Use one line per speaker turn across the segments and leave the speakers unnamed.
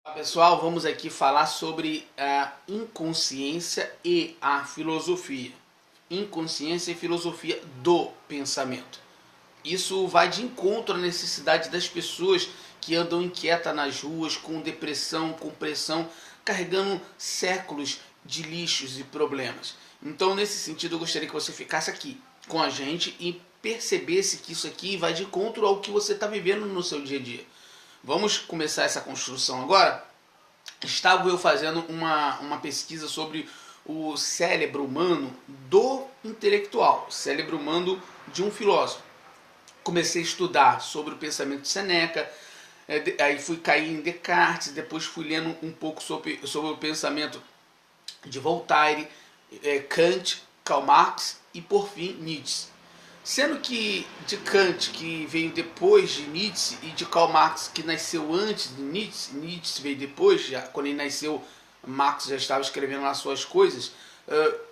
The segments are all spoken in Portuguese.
Olá, pessoal, vamos aqui falar sobre a inconsciência e a filosofia. Inconsciência e filosofia do pensamento. Isso vai de encontro à necessidade das pessoas que andam inquietas nas ruas, com depressão, com pressão, carregando séculos de lixos e problemas. Então, nesse sentido, eu gostaria que você ficasse aqui com a gente e percebesse que isso aqui vai de encontro ao que você está vivendo no seu dia a dia. Vamos começar essa construção agora? Estava eu fazendo uma pesquisa sobre o cérebro humano do intelectual, o cérebro humano de um filósofo. Comecei a estudar sobre o pensamento de Seneca, aí fui cair em Descartes, depois fui lendo um pouco sobre o pensamento de Voltaire, Kant, Karl Marx e por fim Nietzsche. Sendo que de Kant, que veio depois de Nietzsche, e de Karl Marx, que nasceu antes de Nietzsche, Nietzsche veio depois, já, quando ele nasceu, Marx já estava escrevendo lá suas coisas,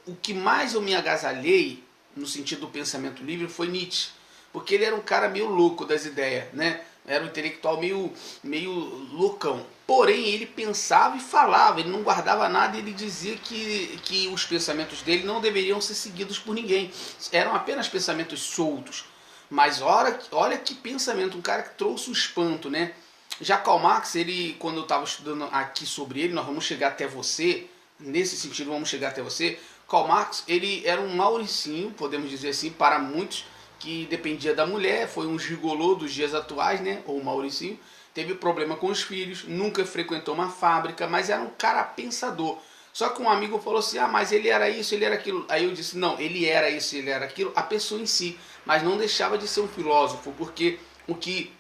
o que mais eu me agasalhei, no sentido do pensamento livre, foi Nietzsche. Porque ele era um cara meio louco das ideias, né? Era um intelectual meio loucão. Porém, ele pensava e falava, ele não guardava nada e ele dizia que os pensamentos dele não deveriam ser seguidos por ninguém. Eram apenas pensamentos soltos. Mas olha que pensamento, um cara que trouxe o espanto, né? Já Karl Marx, ele, quando eu estava estudando aqui sobre ele, nós vamos chegar até você, nesse sentido vamos chegar até você. Karl Marx, ele era um mauricinho, podemos dizer assim, para muitos, que dependia da mulher, foi um gigolô dos dias atuais, né? Ou Mauricinho, teve problema com os filhos, nunca frequentou uma fábrica, mas era um cara pensador. Só que um amigo falou assim, mas ele era isso, ele era aquilo. Aí eu disse, não, ele era isso, ele era aquilo, a pessoa em si, mas não deixava de ser um filósofo, porque o que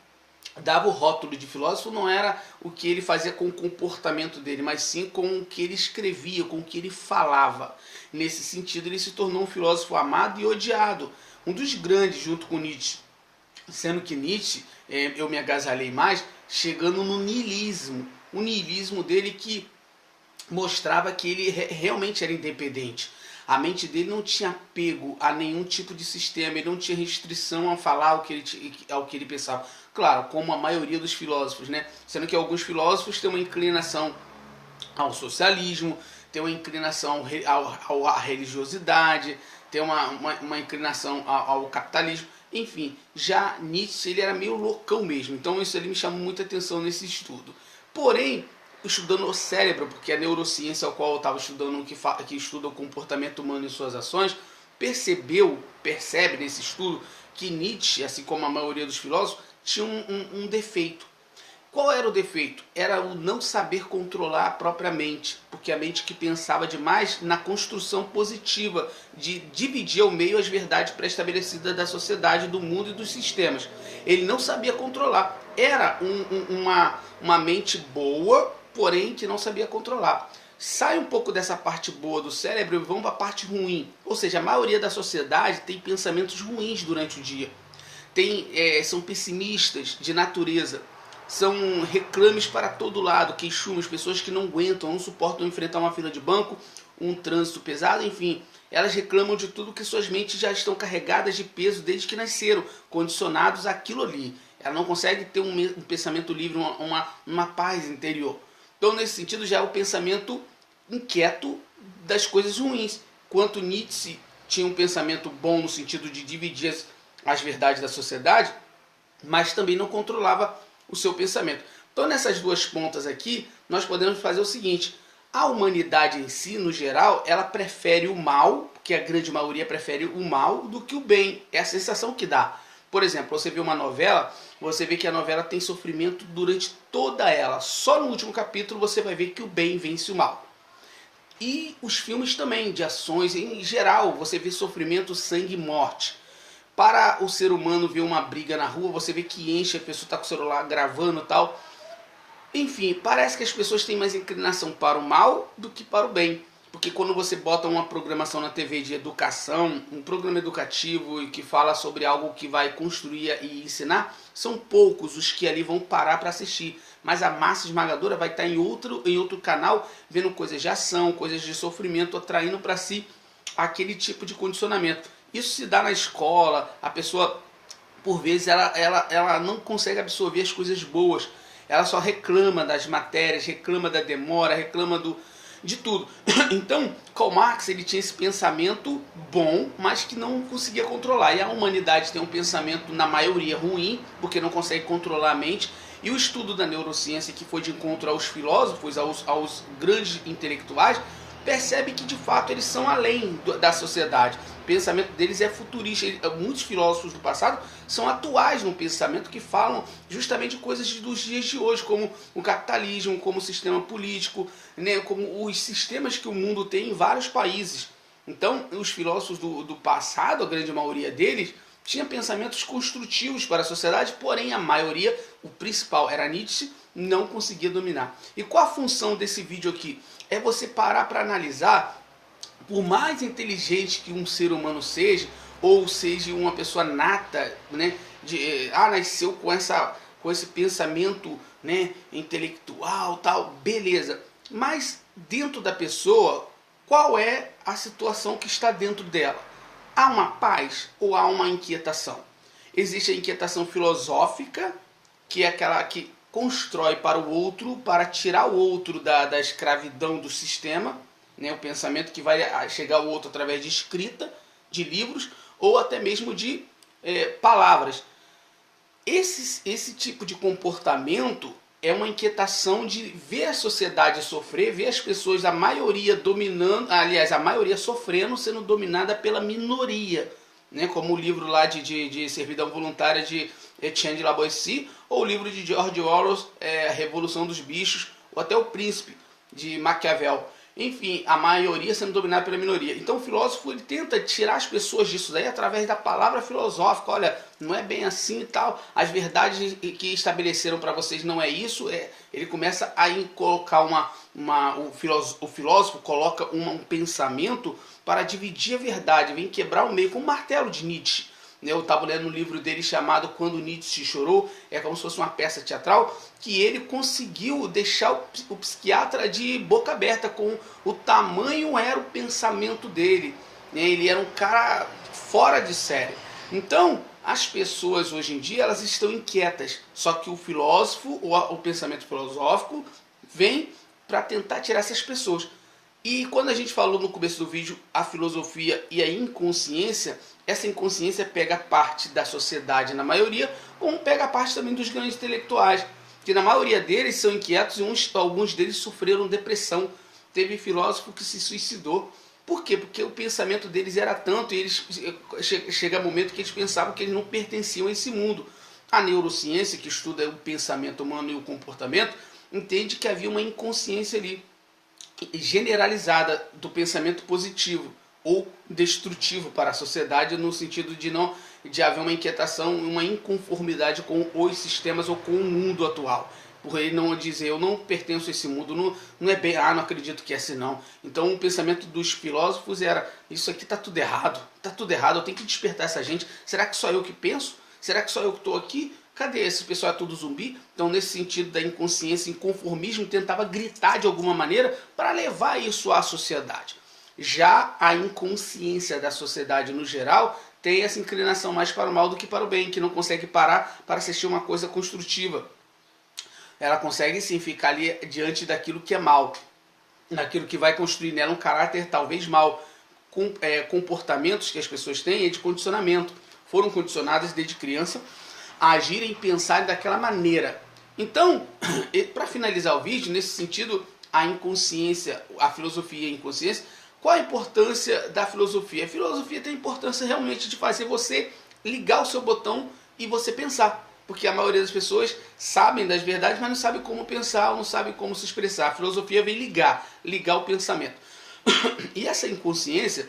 dava o rótulo de filósofo não era o que ele fazia com o comportamento dele, mas sim com o que ele escrevia, com o que ele falava. Nesse sentido, ele se tornou um filósofo amado e odiado. Um dos grandes, junto com Nietzsche, sendo que Nietzsche, eu me agasalhei mais, chegando no niilismo. O niilismo dele que mostrava que ele realmente era independente. A mente dele não tinha apego a nenhum tipo de sistema, ele não tinha restrição a falar ao que ele pensava. Claro, como a maioria dos filósofos, né? Sendo que alguns filósofos têm uma inclinação ao socialismo, tem uma inclinação à religiosidade, tem uma inclinação ao capitalismo. Enfim, já Nietzsche ele era meio loucão mesmo, então isso ali me chamou muita atenção nesse estudo. Porém, estudando o cérebro, porque a neurociência ao qual eu estava estudando, que estuda o comportamento humano e suas ações, percebe nesse estudo que Nietzsche, assim como a maioria dos filósofos, tinha um defeito. Qual era o defeito? Era o não saber controlar a própria mente, porque a mente que pensava demais na construção positiva, de dividir ao meio as verdades pré-estabelecidas da sociedade, do mundo e dos sistemas. Ele não sabia controlar. Era uma mente boa, porém que não sabia controlar. Sai um pouco dessa parte boa do cérebro e vamos para a parte ruim. Ou seja, a maioria da sociedade tem pensamentos ruins durante o dia. São pessimistas de natureza. São reclames para todo lado, queixumes, pessoas que não aguentam, não suportam enfrentar uma fila de banco, um trânsito pesado, enfim. Elas reclamam de tudo que suas mentes já estão carregadas de peso desde que nasceram, condicionados àquilo ali. Ela não consegue ter um pensamento livre, uma paz interior. Então, nesse sentido, já é o pensamento inquieto das coisas ruins. Enquanto Nietzsche tinha um pensamento bom no sentido de dividir as verdades da sociedade, mas também não controlava o seu pensamento. Então, nessas duas pontas aqui, nós podemos fazer o seguinte: a humanidade em si, no geral, ela prefere o mal, porque a grande maioria prefere o mal do que o bem. É a sensação que dá. Por exemplo, você vê uma novela, você vê que a novela tem sofrimento durante toda ela. Só no último capítulo você vai ver que o bem vence o mal. E os filmes também, de ações, em geral, você vê sofrimento, sangue e morte. Para o ser humano ver uma briga na rua, você vê que enche, a pessoa está com o celular gravando e tal. Enfim, parece que as pessoas têm mais inclinação para o mal do que para o bem. Porque quando você bota uma programação na TV de educação, um programa educativo e que fala sobre algo que vai construir e ensinar, são poucos os que ali vão parar para assistir. Mas a massa esmagadora vai estar em outro canal, vendo coisas de ação, coisas de sofrimento, atraindo para si aquele tipo de condicionamento. Isso se dá na escola, a pessoa, por vezes, ela não consegue absorver as coisas boas. ela só reclama das matérias, reclama da demora, reclama de tudo. Então, Karl Marx ele tinha esse pensamento bom, mas que não conseguia controlar. E a humanidade tem um pensamento, na maioria, ruim, porque não consegue controlar a mente. E o estudo da neurociência, que foi de encontro aos filósofos, aos grandes intelectuais, percebe que de fato eles são além da sociedade. O pensamento deles é futurista. Muitos filósofos do passado são atuais no pensamento, que falam justamente coisas dos dias de hoje, como o capitalismo, como o sistema político, né, como os sistemas que o mundo tem em vários países. Então, os filósofos do passado, a grande maioria deles, tinha pensamentos construtivos para a sociedade, porém a maioria, o principal era Nietzsche, não conseguia dominar. E qual a função desse vídeo aqui? É você parar para analisar, por mais inteligente que um ser humano seja, ou seja uma pessoa nata, né, nasceu com esse pensamento, né, intelectual, tal, beleza. Mas dentro da pessoa, qual é a situação que está dentro dela? Há uma paz ou há uma inquietação? Existe a inquietação filosófica, que é aquela que constrói para o outro, para tirar o outro da escravidão do sistema, né? O pensamento que vai chegar ao outro através de escrita, de livros, ou até mesmo de palavras. Esse tipo de comportamento é uma inquietação de ver a sociedade sofrer, ver as pessoas, a maioria dominando, aliás, a maioria sofrendo, sendo dominada pela minoria, né? Como o livro lá de Servidão Voluntária de Etienne de La Boétie, ou o livro de George Orwell, A Revolução dos Bichos, ou até O Príncipe, de Maquiavel. Enfim, a maioria sendo dominada pela minoria. Então o filósofo ele tenta tirar as pessoas disso daí através da palavra filosófica. Olha, não é bem assim e tal. As verdades que estabeleceram para vocês não é isso. Ele começa a colocar o filósofo coloca um pensamento para dividir a verdade, vem quebrar o meio, com o martelo de Nietzsche. Eu estava lendo um livro dele chamado Quando Nietzsche Chorou, é como se fosse uma peça teatral, que ele conseguiu deixar o psiquiatra de boca aberta com o tamanho era o pensamento dele. Ele era um cara fora de série. Então, as pessoas hoje em dia elas estão inquietas, só que o filósofo, o pensamento filosófico, vem para tentar tirar essas pessoas. E quando a gente falou no começo do vídeo a filosofia e a inconsciência, essa inconsciência pega parte da sociedade na maioria, como pega parte também dos grandes intelectuais, que na maioria deles são inquietos e alguns deles sofreram depressão. Teve filósofo que se suicidou. Por quê? Porque o pensamento deles era tanto e eles chega um momento que eles pensavam que eles não pertenciam a esse mundo. A neurociência, que estuda o pensamento humano e o comportamento, entende que havia uma inconsciência ali, generalizada do pensamento positivo ou destrutivo para a sociedade, no sentido de haver uma inquietação, uma inconformidade com os sistemas ou com o mundo atual. Por ele não dizer, eu não pertenço a esse mundo, não é bem, não acredito que é assim não. Então o pensamento dos filósofos era, isso aqui está tudo errado, eu tenho que despertar essa gente. Será que só eu que penso? Será que só eu que estou aqui? Cadê esse pessoal? É tudo zumbi? Então, nesse sentido da inconsciência, inconformismo, tentava gritar de alguma maneira para levar isso à sociedade. Já a inconsciência da sociedade no geral tem essa inclinação mais para o mal do que para o bem, que não consegue parar para assistir uma coisa construtiva. Ela consegue sim ficar ali diante daquilo que é mal, daquilo que vai construir nela um caráter talvez mal, com comportamentos que as pessoas têm de condicionamento. Foram condicionadas desde criança a agirem e pensarem daquela maneira. Então, para finalizar o vídeo, nesse sentido, a inconsciência, a filosofia e a inconsciência, qual a importância da filosofia? A filosofia tem a importância realmente de fazer você ligar o seu botão e você pensar. Porque a maioria das pessoas sabem das verdades, mas não sabe como pensar, não sabe como se expressar. A filosofia vem ligar o pensamento. E essa inconsciência,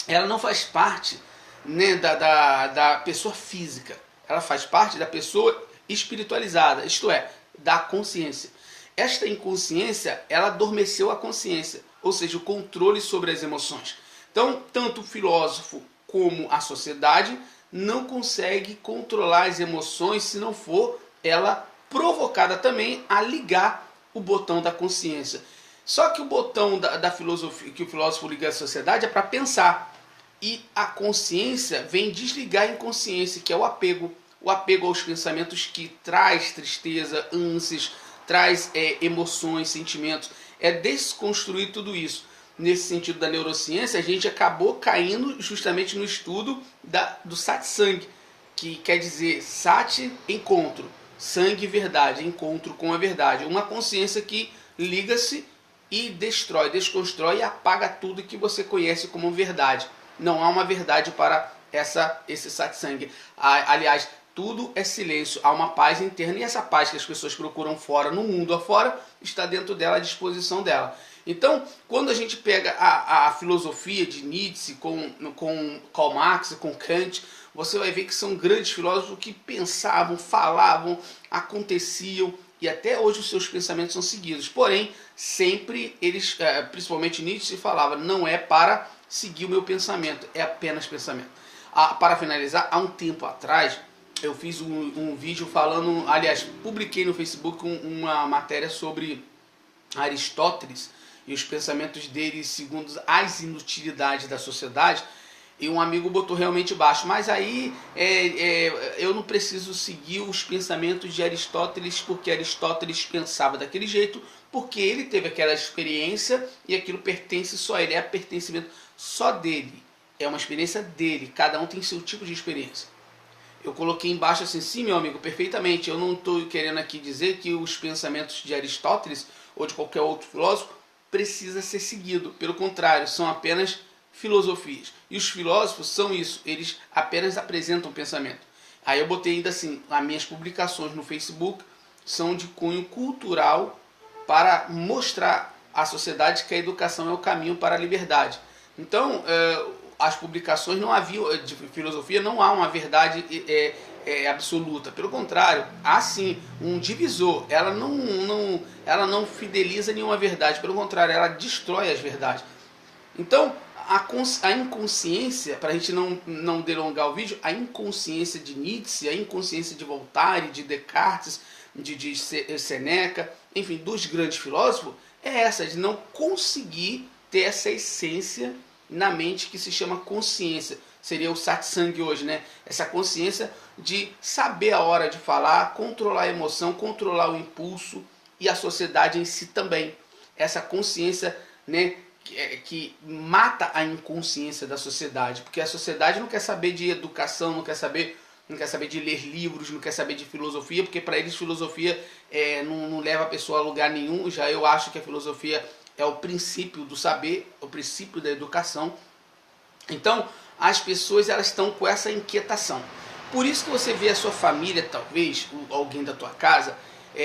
ela não faz parte, né, da pessoa física. Ela faz parte da pessoa espiritualizada, isto é, da consciência. Esta inconsciência, ela adormeceu a consciência, ou seja, o controle sobre as emoções. Então, tanto o filósofo como a sociedade não consegue controlar as emoções se não for ela provocada também a ligar o botão da consciência. Só que o botão da filosofia, que o filósofo liga à sociedade, é para pensar. E a consciência vem desligar a inconsciência, que é o apego. o apego aos pensamentos que traz tristeza, ânsias, traz emoções, sentimentos. É desconstruir tudo isso. Nesse sentido da neurociência, a gente acabou caindo justamente no estudo do satsang, que quer dizer sat, encontro, sangue, verdade, encontro com a verdade. Uma consciência que liga-se e destrói, desconstrói e apaga tudo que você conhece como verdade. Não há uma verdade para esse satsang. Aliás, tudo é silêncio, há uma paz interna, e essa paz que as pessoas procuram fora, no mundo afora, está dentro dela, à disposição dela. Então, quando a gente pega a filosofia de Nietzsche com Karl Marx, com Kant, você vai ver que são grandes filósofos que pensavam, falavam, aconteciam, e até hoje os seus pensamentos são seguidos. Porém, sempre eles, principalmente Nietzsche, falava, não é para seguir o meu pensamento, é apenas pensamento. Para finalizar, há um tempo atrás, eu fiz um vídeo falando, aliás, publiquei no Facebook uma matéria sobre Aristóteles e os pensamentos dele segundo as inutilidades da sociedade, e um amigo botou realmente baixo, mas aí eu não preciso seguir os pensamentos de Aristóteles, porque Aristóteles pensava daquele jeito, porque ele teve aquela experiência e aquilo pertence só a ele, é pertencimento só dele, é uma experiência dele, cada um tem seu tipo de experiência. Eu coloquei embaixo assim, sim, meu amigo, perfeitamente, eu não estou querendo aqui dizer que os pensamentos de Aristóteles ou de qualquer outro filósofo precisa ser seguido, pelo contrário, são apenas filosofias. E os filósofos são isso, eles apenas apresentam pensamento. Aí eu botei ainda assim, as minhas publicações no Facebook são de cunho cultural para mostrar à sociedade que a educação é o caminho para a liberdade. Então, as publicações não havia, de filosofia não há uma verdade absoluta. Pelo contrário, há sim um divisor. Ela não fideliza nenhuma verdade. Pelo contrário, ela destrói as verdades. Então, a inconsciência, para a gente não delongar o vídeo, a inconsciência de Nietzsche, a inconsciência de Voltaire, de Descartes, de Seneca, enfim, dos grandes filósofos, é essa, de não conseguir ter essa essência na mente que se chama consciência. Seria o satsang hoje, né? Essa consciência de saber a hora de falar, controlar a emoção, controlar o impulso, e a sociedade em si também. Essa consciência, né, que mata a inconsciência da sociedade, porque a sociedade não quer saber de educação, não quer saber de ler livros, não quer saber de filosofia, porque para eles filosofia não leva a pessoa a lugar nenhum. Já eu acho que a filosofia é o princípio do saber, o princípio da educação. Então, as pessoas elas estão com essa inquietação. Por isso que você vê a sua família, talvez, alguém da tua casa,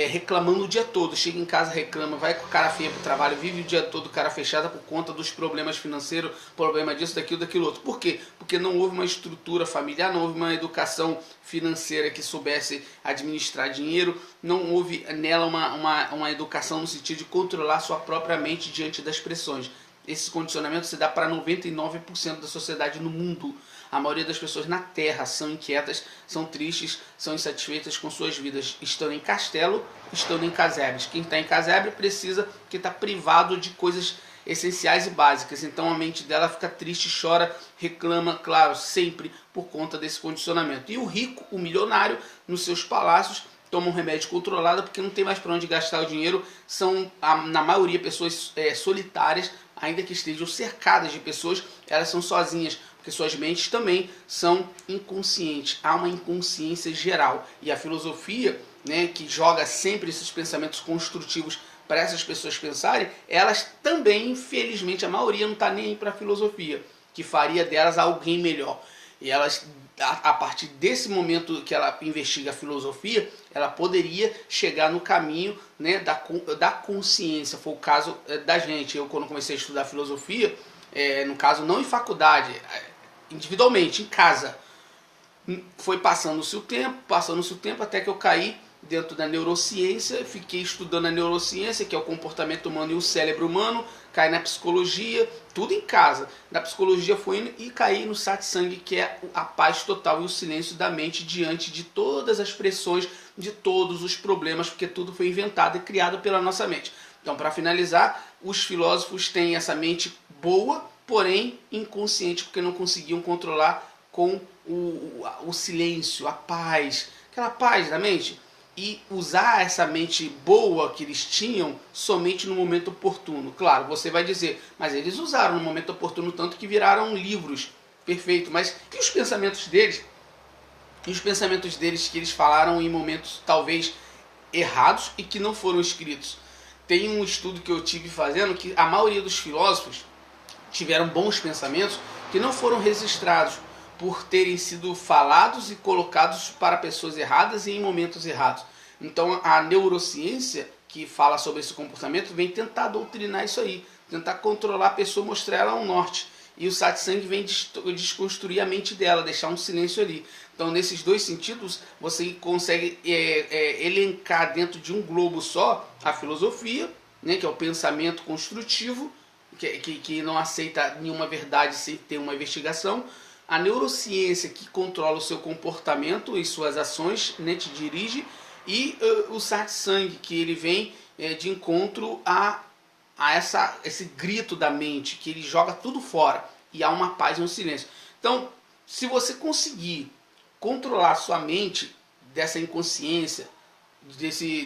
reclamando o dia todo. Chega em casa, reclama, vai com cara feia pro trabalho, vive o dia todo cara fechada por conta dos problemas financeiros, problema disso, daquilo outro. Por quê? Porque não houve uma estrutura familiar, não houve uma educação financeira que soubesse administrar dinheiro, não houve nela uma educação no sentido de controlar sua própria mente diante das pressões. Esse condicionamento se dá para 99% da sociedade no mundo. A maioria das pessoas na Terra são inquietas, são tristes, são insatisfeitas com suas vidas. Estão em castelo, estão em casebres. Quem está em casebre precisa, que está privado de coisas essenciais e básicas. Então a mente dela fica triste, chora, reclama, claro, sempre por conta desse condicionamento. E o rico, o milionário, nos seus palácios, toma um remédio controlado porque não tem mais para onde gastar o dinheiro. São, na maioria, pessoas solitárias, ainda que estejam cercadas de pessoas, elas são sozinhas, porque suas mentes também são inconscientes. Há uma inconsciência geral. E a filosofia, né, que joga sempre esses pensamentos construtivos para essas pessoas pensarem, elas também, infelizmente, a maioria não está nem aí para a filosofia, que faria delas alguém melhor. E elas, a partir desse momento que ela investiga a filosofia, ela poderia chegar no caminho, né, da consciência. Foi o caso da gente. Eu, quando comecei a estudar filosofia, no caso não em faculdade, individualmente, em casa, foi passando-se o tempo, até que eu caí dentro da neurociência, fiquei estudando a neurociência, que é o comportamento humano e o cérebro humano, caí na psicologia, tudo em casa. Na psicologia fui indo e caí no satsang, que é a paz total e o silêncio da mente diante de todas as pressões, de todos os problemas, porque tudo foi inventado e criado pela nossa mente. Então, para finalizar, os filósofos têm essa mente boa, porém inconsciente, porque não conseguiam controlar com o silêncio, a paz, aquela paz da mente, e usar essa mente boa que eles tinham somente no momento oportuno. Claro, você vai dizer, mas eles usaram no momento oportuno tanto que viraram livros, perfeito, mas e os pensamentos deles? E os pensamentos deles que eles falaram em momentos talvez errados e que não foram escritos? Tem um estudo que eu tive fazendo que a maioria dos filósofos tiveram bons pensamentos que não foram registrados por terem sido falados e colocados para pessoas erradas e em momentos errados. Então a neurociência, que fala sobre esse comportamento, vem tentar doutrinar isso aí, tentar controlar a pessoa, mostrar ela um norte. E o satsang vem desconstruir a mente dela, deixar um silêncio ali. Então, nesses dois sentidos, você consegue elencar dentro de um globo só a filosofia, né, que é o pensamento construtivo, que não aceita nenhuma verdade sem ter uma investigação. A neurociência, que controla o seu comportamento e suas ações, né, te dirige. E o satsang, que ele vem de encontro a esse grito da mente, que ele joga tudo fora e há uma paz e um silêncio. Então, se você conseguir controlar sua mente dessa inconsciência,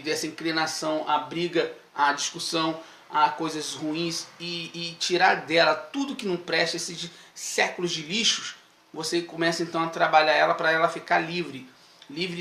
dessa inclinação à briga, à discussão, a coisas ruins e tirar dela tudo que não presta, esses séculos de lixos, você começa então a trabalhar ela para ela ficar livre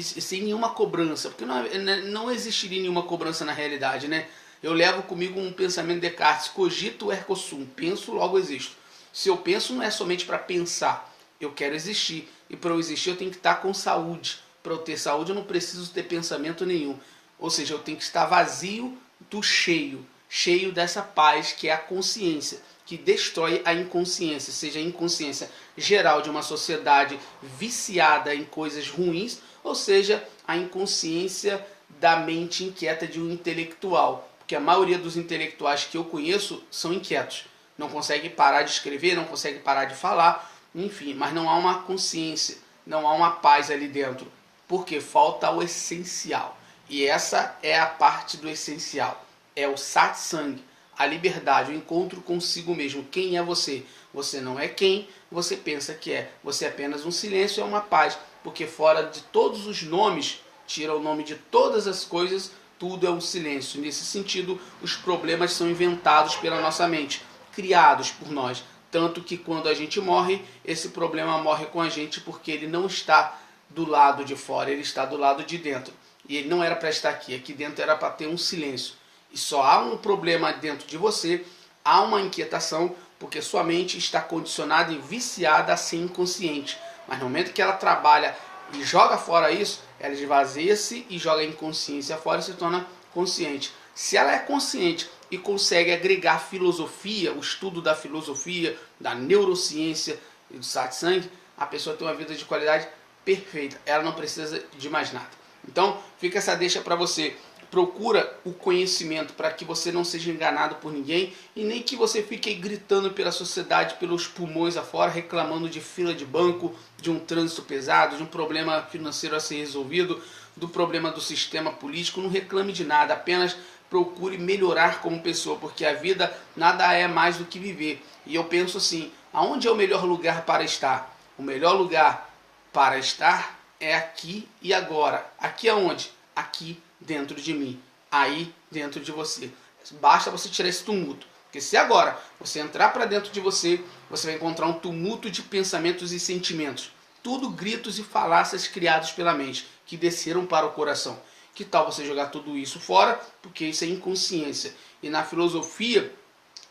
sem nenhuma cobrança, porque não existiria nenhuma cobrança na realidade, né? Eu levo comigo um pensamento de Descartes: cogito ergo sum, penso, logo existo. Se eu penso, não é somente para pensar, eu quero existir. E para eu existir, eu tenho que estar com saúde. Para eu ter saúde, eu não preciso ter pensamento nenhum. Ou seja, eu tenho que estar vazio do cheio dessa paz que é a consciência, que destrói a inconsciência, seja a inconsciência geral de uma sociedade viciada em coisas ruins, ou seja, a inconsciência da mente inquieta de um intelectual. Porque a maioria dos intelectuais que eu conheço são inquietos. Não conseguem parar de escrever, não conseguem parar de falar, enfim, mas não há uma consciência, não há uma paz ali dentro, porque falta o essencial. E essa é a parte do essencial, é o satsang, a liberdade, o encontro consigo mesmo. Quem é você? Você não é quem você pensa que é. Você é apenas um silêncio, é uma paz, porque fora de todos os nomes, tira o nome de todas as coisas, tudo é um silêncio. Nesse sentido, os problemas são inventados pela nossa mente, criados por nós. Tanto que quando a gente morre, esse problema morre com a gente, porque ele não está do lado de fora, ele está do lado de dentro. E ele não era para estar aqui, aqui dentro era para ter um silêncio. E só há um problema dentro de você, há uma inquietação, porque sua mente está condicionada e viciada a ser inconsciente. Mas no momento que ela trabalha e joga fora isso, ela esvazia-se e joga a inconsciência fora e se torna consciente. Se ela é consciente e consegue agregar filosofia, o estudo da filosofia, da neurociência e do satsang, a pessoa tem uma vida de qualidade perfeita. Ela não precisa de mais nada. Então, fica essa deixa para você. Procura o conhecimento para que você não seja enganado por ninguém e nem que você fique gritando pela sociedade, pelos pulmões afora, reclamando de fila de banco, de um trânsito pesado, de um problema financeiro a ser resolvido, do problema do sistema político. Não reclame de nada, apenas procure melhorar como pessoa, porque a vida nada é mais do que viver. E eu penso assim, aonde é o melhor lugar para estar? O melhor lugar para estar é aqui e agora. Aqui aonde? Aqui dentro de mim, aí dentro de você. Basta você tirar esse tumulto, porque se agora você entrar para dentro de você, você vai encontrar um tumulto de pensamentos e sentimentos, tudo gritos e falácias criados pela mente, que desceram para o coração. Que tal você jogar tudo isso fora? Porque isso é inconsciência. E na filosofia,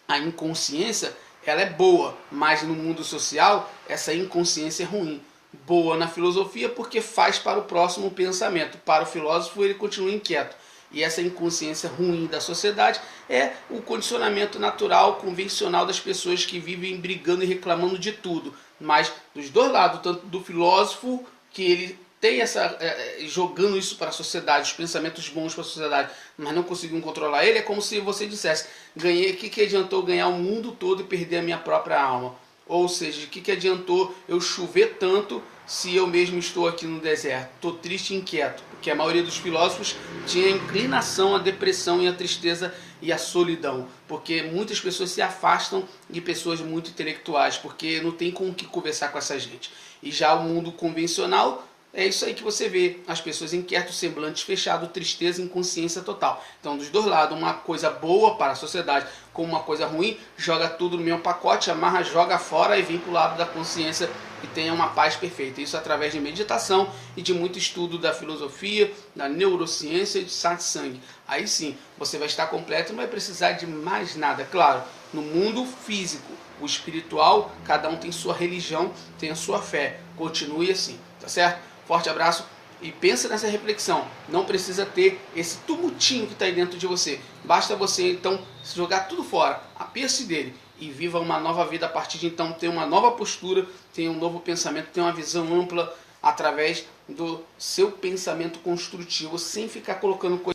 a inconsciência ela é boa, mas no mundo social, essa inconsciência é ruim. Boa na filosofia porque faz para o próximo pensamento. Para o filósofo, ele continua inquieto. E essa inconsciência ruim da sociedade é o condicionamento natural, convencional das pessoas que vivem brigando e reclamando de tudo. Mas dos dois lados, tanto do filósofo, que ele tem essa jogando isso para a sociedade, os pensamentos bons para a sociedade, mas não conseguiu controlar ele, é como se você dissesse: ganhei, que adiantou ganhar o mundo todo e perder a minha própria alma? Ou seja, o que adiantou eu chover tanto se eu mesmo estou aqui no deserto? Estou triste e inquieto, porque a maioria dos filósofos tinha inclinação à depressão e à tristeza e a solidão, porque muitas pessoas se afastam de pessoas muito intelectuais, porque não tem com o que conversar com essa gente. E já o mundo convencional, é isso aí que você vê, as pessoas inquietas, semblantes fechados, tristeza, inconsciência total. Então, dos dois lados, uma coisa boa para a sociedade com uma coisa ruim, joga tudo no mesmo pacote, amarra, joga fora e vem para o lado da consciência e tenha uma paz perfeita. Isso através de meditação e de muito estudo da filosofia, da neurociência e de satsang. Aí sim, você vai estar completo e não vai precisar de mais nada. Claro, no mundo físico, o espiritual, cada um tem sua religião, tem a sua fé. Continue assim, tá certo? Forte abraço e pensa nessa reflexão. Não precisa ter esse tumultinho que está aí dentro de você. Basta você então jogar tudo fora, aperce dele e viva uma nova vida a partir de então. Ter uma nova postura, ter um novo pensamento, ter uma visão ampla através do seu pensamento construtivo, sem ficar colocando coisas